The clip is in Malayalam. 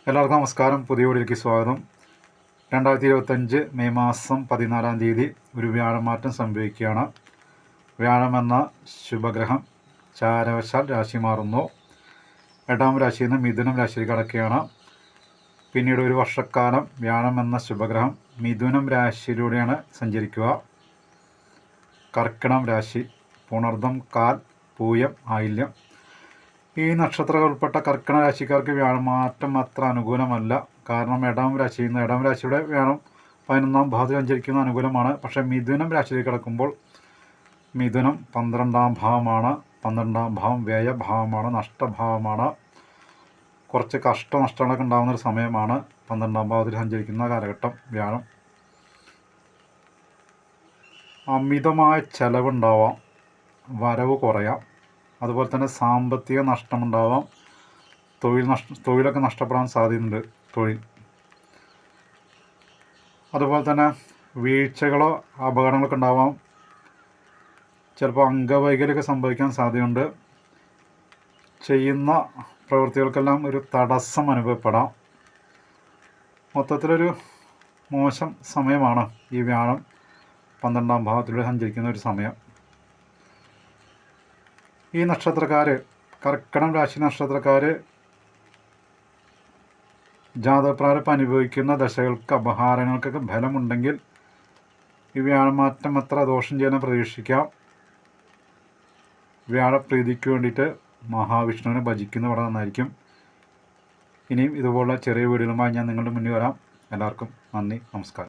എല്ലാവർക്കും നമസ്കാരം. പുതിയ വീഡിയോയിലേക്ക് സ്വാഗതം. 2025 മെയ് മാസം 14-ാം തീയതി ഒരു വ്യാഴമാറ്റം സംഭവിക്കുകയാണ്. വ്യാഴമെന്ന ശുഭഗ്രഹം ചാരവശാൽ രാശി മാറുന്നു. 8-ാം രാശിയിൽ നിന്ന് മിഥുനം രാശിയിൽ കടക്കുകയാണ്. പിന്നീട് ഒരു വർഷക്കാലം വ്യാഴമെന്ന ശുഭഗ്രഹം മിഥുനം രാശിയിലൂടെയാണ് സഞ്ചരിക്കുക. കർക്കിടകം രാശി, പുണർദം, കാൽ, പൂയം, ആയില്യം ഈ നക്ഷത്രങ്ങൾ ഉൾപ്പെട്ട കർക്കിടക രാശിക്കാർക്ക് വ്യാഴമാറ്റം അത്ര അനുകൂലമല്ല. കാരണം 8-ാം രാശിയിൽ നിന്ന് 8-ാം രാശിയുടെ വ്യാഴം 11-ാം ഭാവത്തിൽ സഞ്ചരിക്കുന്ന അനുകൂലമാണ്. പക്ഷേ മിഥുനം രാശിയിലേക്ക് കിടക്കുമ്പോൾ മിഥുനം 12-ാം ഭാവമാണ്. 12-ാം ഭാവം വ്യയഭാവമാണ്, നഷ്ടഭാവമാണ്. കുറച്ച് കഷ്ടനഷ്ടങ്ങളൊക്കെ ഉണ്ടാകുന്നൊരു സമയമാണ് 12-ാം ഭാവത്തിൽ സഞ്ചരിക്കുന്ന കാലഘട്ടം വ്യാഴം. അമിതമായ ചെലവുണ്ടാവാം, വരവ് കുറയാം, അതുപോലെ തന്നെ സാമ്പത്തിക നഷ്ടമുണ്ടാവാം, തൊഴിലൊക്കെ നഷ്ടപ്പെടാൻ സാധ്യതയുണ്ട്. അതുപോലെ തന്നെ വീഴ്ചകളോ അപകടങ്ങളൊക്കെ ഉണ്ടാവാം. ചിലപ്പോൾ അംഗവൈകല്യമൊക്കെ സംഭവിക്കാൻ സാധ്യതയുണ്ട്. ചെയ്യുന്ന പ്രവൃത്തികൾക്കെല്ലാം ഒരു തടസ്സം അനുഭവപ്പെടാം. മൊത്തത്തിലൊരു മോശം സമയമാണ് ഈ വ്യാഴം 12-ാം ഭാവത്തിലൂടെ സഞ്ചരിക്കുന്ന ഒരു സമയം. ഈ നക്ഷത്രക്കാർ, കർക്കിടകം രാശി നക്ഷത്രക്കാർ ജാതകപ്രകാരം അനുഭവിക്കുന്ന ദശകൾക്ക് അപഹാരങ്ങൾക്കൊക്കെ ഫലമുണ്ടെങ്കിൽ ഈ വ്യാഴമാറ്റം അത്ര ദോഷം ചെയ്യാൻ പ്രതീക്ഷിക്കാം. വ്യാഴപ്രീതിക്ക് വേണ്ടിയിട്ട് മഹാവിഷ്ണുവിനെ ഭജിക്കുന്നത് വളരെ നന്നായിരിക്കും. ഇനിയും ഇതുപോലുള്ള ചെറിയ വീഡിയോകളുമായി ഞാൻ നിങ്ങളുടെ മുന്നിൽ വരാം. എല്ലാവർക്കും നന്ദി, നമസ്കാരം.